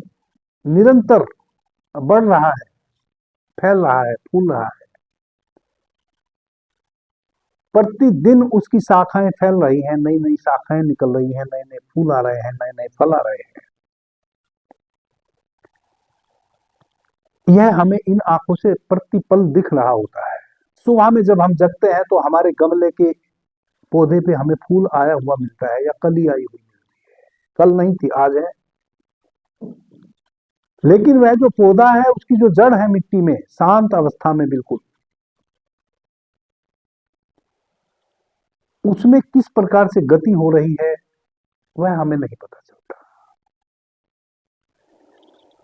निरंतर बढ़ रहा है, फैल रहा है, फूल रहा है, प्रतिदिन उसकी शाखाएं फैल रही हैं, नई नई शाखाएं निकल रही हैं, नए नए फूल आ रहे हैं, नए नए फल आ रहे हैं। यह हमें इन आंखों से प्रतिपल दिख रहा होता है। सुबह में जब हम जगते हैं, तो हमारे गमले के पौधे पे हमें फूल आया हुआ मिलता है, या कली आई हुई मिलती है। कल नहीं थी, आज है। लेकिन वह जो पौधा है, उसकी जो जड़ है मिट्टी में, शांत अवस्था में बिल्कुल, उसमें किस प्रकार से गति हो रही है, वह हमें नहीं पता चलता।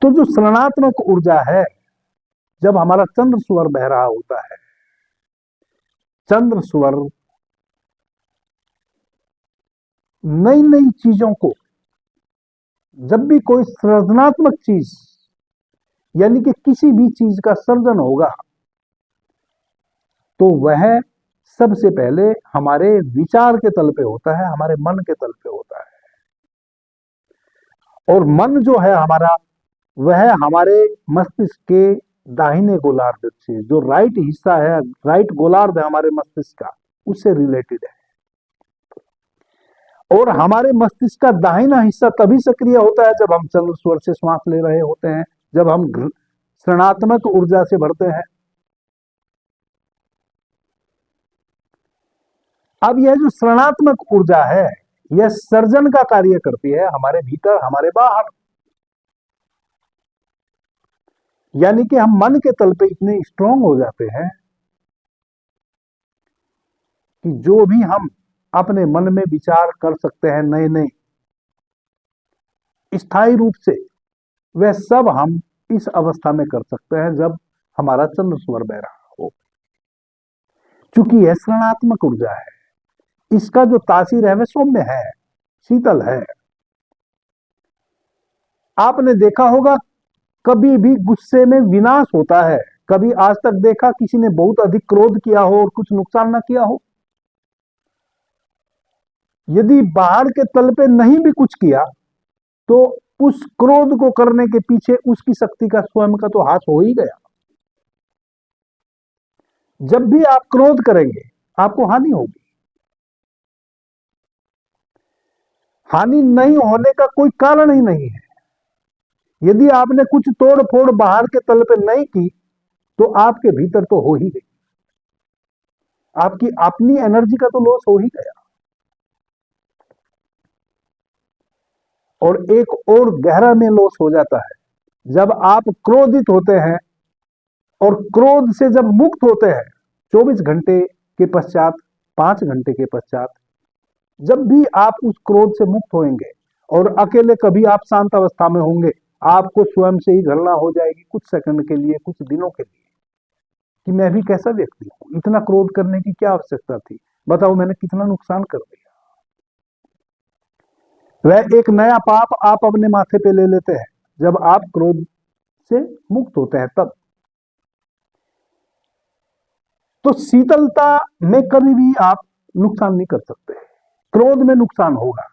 तो जो ऋणात्मक ऊर्जा है, जब हमारा चंद्र स्वर बह रहा होता है, चंद्र स्वर नई नई चीजों को, जब भी कोई सृजनात्मक चीज, यानी कि किसी भी चीज का सर्जन होगा, तो वह सबसे पहले हमारे विचार के तल पे होता है, हमारे मन के तल पे होता है। और मन जो है हमारा, वह हमारे मस्तिष्क के दाहिने गोलार्ध से, जो राइट हिस्सा है, राइट गोलार्ध है हमारे मस्तिष्क का, उससे रिलेटेड है। और हमारे मस्तिष्क का दाहिना हिस्सा तभी सक्रिय होता है जब हम चंद्र स्वर से श्वास ले रहे होते हैं, जब हम ऋणात्मक ऊर्जा से भरते हैं। अब यह जो ऋणात्मक ऊर्जा है, यह सर्जन का कार्य करती है हमारे भीतर, हमारे बाहर। यानी कि हम मन के तल पे इतने स्ट्रांग हो जाते हैं कि जो भी हम अपने मन में विचार कर सकते हैं नए नए, स्थायी रूप से, वह सब हम इस अवस्था में कर सकते हैं जब हमारा चंद्र स्वर बह रहा हो। चूंकि यह ऋणात्मक ऊर्जा है, इसका जो तासीर है वह सौम्य है, शीतल है। आपने देखा होगा, कभी भी गुस्से में विनाश होता है? कभी आज तक देखा किसी ने बहुत अधिक क्रोध किया हो और कुछ नुकसान ना किया हो? यदि बाहर के तल पे नहीं भी कुछ किया, तो उस क्रोध को करने के पीछे उसकी शक्ति का स्वयं का तो हाथ हो ही गया। जब भी आप क्रोध करेंगे आपको हानि होगी। हानि नहीं होने का कोई कारण ही नहीं है। यदि आपने कुछ तोड़ फोड़ बाहर के तल पे नहीं की तो आपके भीतर तो हो ही गई। आपकी अपनी एनर्जी का तो लॉस हो ही गया। और एक और गहरा में लॉस हो जाता है जब आप क्रोधित होते हैं और क्रोध से जब मुक्त होते हैं 24 घंटे के पश्चात, 5 घंटे के पश्चात, जब भी आप उस क्रोध से मुक्त होंगे और अकेले कभी आप शांत अवस्था में होंगे, आपको स्वयं से ही घृणा हो जाएगी कुछ सेकंड के लिए, कुछ दिनों के लिए, कि मैं भी कैसा व्यक्ति हूं, इतना क्रोध करने की क्या आवश्यकता थी, बताओ मैंने कितना नुकसान कर दिया। वह एक नया पाप आप अपने माथे पे ले लेते हैं जब आप क्रोध से मुक्त होते हैं तब। तो शीतलता में कभी भी आप नुकसान नहीं कर सकते। क्रोध में नुकसान होगा,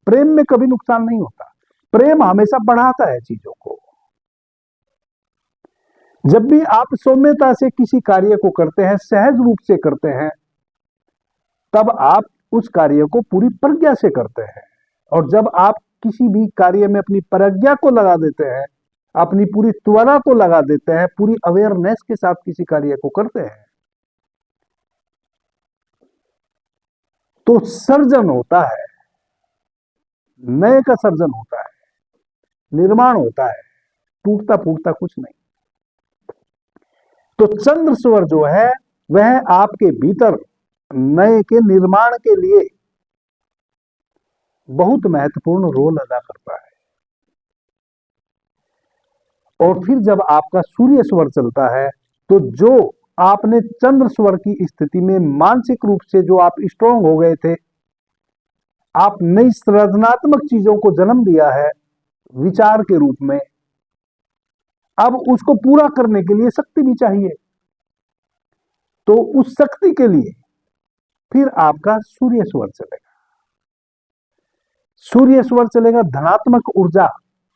प्रेम में कभी नुकसान नहीं होता। प्रेम हमेशा बढ़ाता है चीजों को। जब भी आप सौम्यता से किसी कार्य को करते हैं, सहज रूप से करते हैं, तब आप उस कार्य को पूरी प्रज्ञा से करते हैं। और जब आप किसी भी कार्य में अपनी प्रज्ञा को लगा देते हैं, अपनी पूरी त्वरा को लगा देते हैं, पूरी अवेयरनेस के साथ किसी कार्य को करते हैं, तो सर्जन होता है, नए का सर्जन होता है, निर्माण होता है, टूटता फूटता कुछ नहीं। तो चंद्र स्वर जो है वह आपके भीतर नए के निर्माण के लिए बहुत महत्वपूर्ण रोल अदा करता है। और फिर जब आपका सूर्य स्वर चलता है तो जो आपने चंद्र स्वर की स्थिति में मानसिक रूप से जो आप स्ट्रांग हो गए थे, आप नई सृजनात्मक चीजों को जन्म दिया है विचार के रूप में, अब उसको पूरा करने के लिए शक्ति भी चाहिए। तो उस शक्ति के लिए फिर आपका सूर्य स्वर चलेगा। सूर्य स्वर चलेगा, धनात्मक ऊर्जा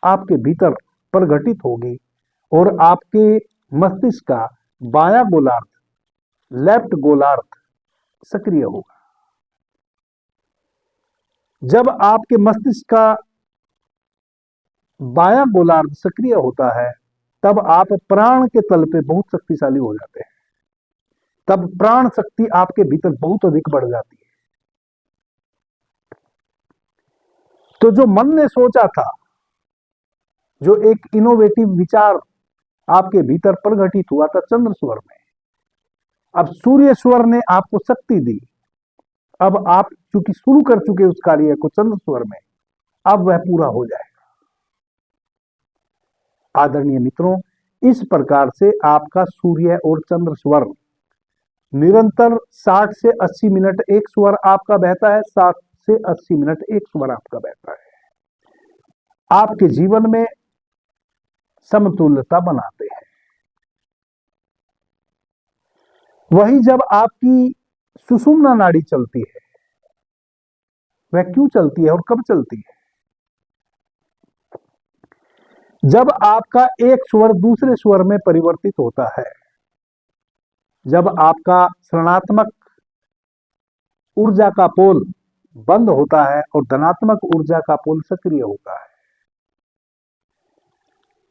आपके भीतर प्रगटित होगी और आपके मस्तिष्क का बायां गोलार्ध, लेफ्ट गोलार्ध सक्रिय होगा। जब आपके मस्तिष्क का बायां गोलार्ध सक्रिय होता है तब आप प्राण के तल पे बहुत शक्तिशाली हो जाते हैं। तब प्राण शक्ति आपके भीतर बहुत अधिक बढ़ जाती है। तो जो मन ने सोचा था, जो एक इनोवेटिव विचार आपके भीतर प्रगटित हुआ था चंद्र स्वर में, अब सूर्य स्वर ने आपको शक्ति दी। अब आप चूंकि शुरू कर चुके उस कार्य को चंद्र स्वर में, अब वह पूरा हो जाएगा। आदरणीय मित्रों, इस प्रकार से आपका सूर्य और चंद्र स्वर निरंतर 60 से 80 मिनट एक स्वर आपका बहता है, 60 से 80 मिनट एक स्वर आपका बहता है, आपके जीवन में समतुल्यता बनाते हैं। वही जब आपकी सुषुम्ना नाड़ी चलती है, वह क्यों चलती है और कब चलती है? जब आपका एक स्वर दूसरे स्वर में परिवर्तित होता है, जब आपका ऋणात्मक ऊर्जा का पोल बंद होता है और धनात्मक ऊर्जा का पोल सक्रिय होता है,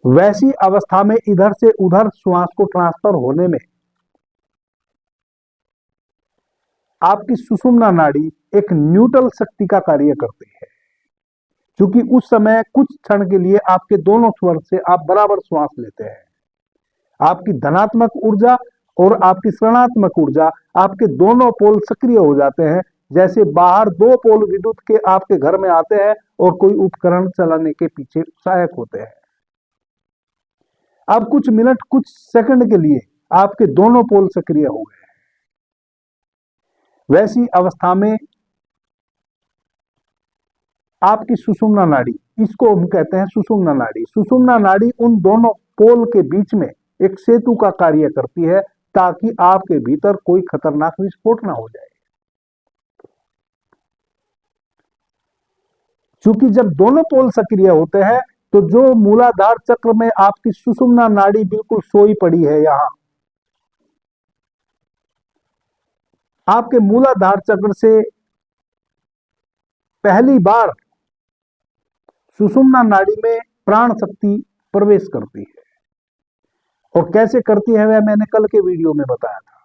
वैसी अवस्था में इधर से उधर श्वास को ट्रांसफर होने में आपकी सुषुम्ना नाड़ी एक न्यूट्रल शक्ति का कार्य करती है। क्योंकि उस समय कुछ क्षण के लिए आपके दोनों स्वर से आप बराबर श्वास लेते हैं। आपकी धनात्मक ऊर्जा और आपकी ऋणात्मक ऊर्जा, आपके दोनों पोल सक्रिय हो जाते हैं। जैसे बाहर दो पोल विद्युत के आपके घर में आते हैं और कोई उपकरण चलाने के पीछे सहायक होते हैं। अब कुछ मिनट, कुछ सेकंड के लिए आपके दोनों पोल सक्रिय हो गए। वैसी अवस्था में आपकी सुषुम्ना नाड़ी, इसको हम कहते हैं सुषुम्ना नाड़ी, सुषुम्ना नाड़ी उन दोनों पोल के बीच में एक सेतु का कार्य करती है ताकि आपके भीतर कोई खतरनाक विस्फोट ना हो जाए। क्योंकि जब दोनों पोल सक्रिय होते हैं तो जो मूलाधार चक्र में आपकी सुषुम्ना नाड़ी बिल्कुल सोई पड़ी है, यहां आपके मूलाधार चक्र से पहली बार सुषुम्ना नाड़ी में प्राण शक्ति प्रवेश करती है। और कैसे करती है वह मैंने कल के वीडियो में बताया था।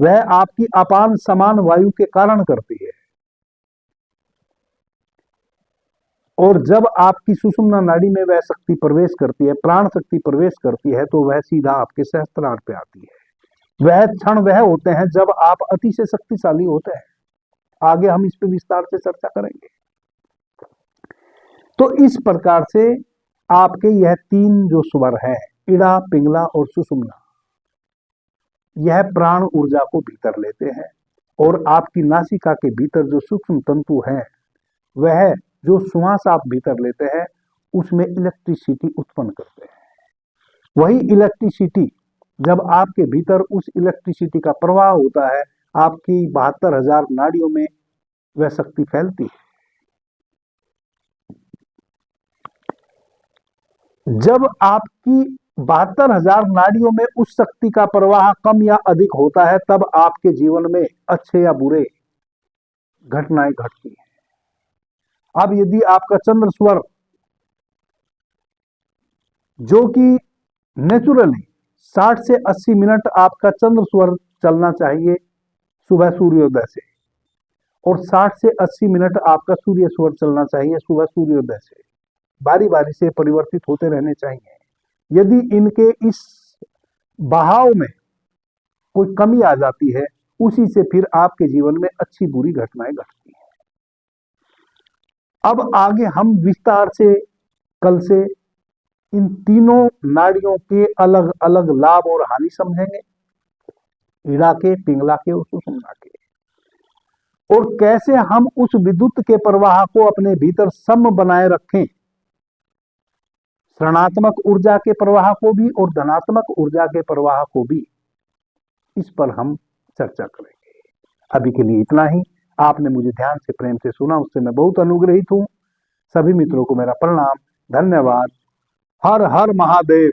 वह आपकी अपान समान वायु के कारण करती है। और जब आपकी सुषुम्ना नाड़ी में वह शक्ति प्रवेश करती है, प्राण शक्ति प्रवेश करती है, तो वह सीधा आपके सहस्त्रार पे आती है। वह क्षण वह होते हैं जब आप अतिशय शक्तिशाली होते हैं। आगे हम इस पे विस्तार से चर्चा करेंगे। तो इस प्रकार से आपके यह तीन जो स्वर है, इड़ा, पिंगला और सुषुम्ना, यह प्राण ऊर्जा को भीतर लेते हैं और आपकी नासिका के भीतर जो सूक्ष्म तंतु है, वह जो श्वास आप भीतर लेते हैं उसमें इलेक्ट्रिसिटी उत्पन्न करते हैं। वही इलेक्ट्रिसिटी जब आपके भीतर उस इलेक्ट्रिसिटी का प्रवाह होता है, आपकी 72,000 नाड़ियों में वह शक्ति फैलती है। जब आपकी 72,000 नाड़ियों में उस शक्ति का प्रवाह कम या अधिक होता है, तब आपके जीवन में अच्छे या बुरे घटनाएं घटती हैं। अब यदि आपका चंद्र स्वर जो कि नेचुरली 60 से 80 मिनट आपका चंद्र स्वर चलना चाहिए सुबह सूर्योदय से, और 60 से 80 मिनट आपका सूर्य स्वर चलना चाहिए सुबह सूर्योदय से, बारी बारी से परिवर्तित होते रहने चाहिए। यदि इनके इस बहाव में कोई कमी आ जाती है, उसी से फिर आपके जीवन में अच्छी बुरी घटनाएं घटती हैं। अब आगे हम विस्तार से कल से इन तीनों नाड़ियों के अलग अलग लाभ और हानि समझेंगे, इड़ा के, पिंगला के और सुषुम्ना के, और कैसे हम उस विद्युत के प्रवाह को अपने भीतर सम बनाए रखें, ऋणात्मक ऊर्जा के प्रवाह को भी और धनात्मक ऊर्जा के प्रवाह को भी, इस पर हम चर्चा करेंगे। अभी के लिए इतना ही। आपने मुझे ध्यान से, प्रेम से सुना, उससे मैं बहुत अनुग्रहित हूं। सभी मित्रों को मेरा प्रणाम, धन्यवाद। हर हर महादेव।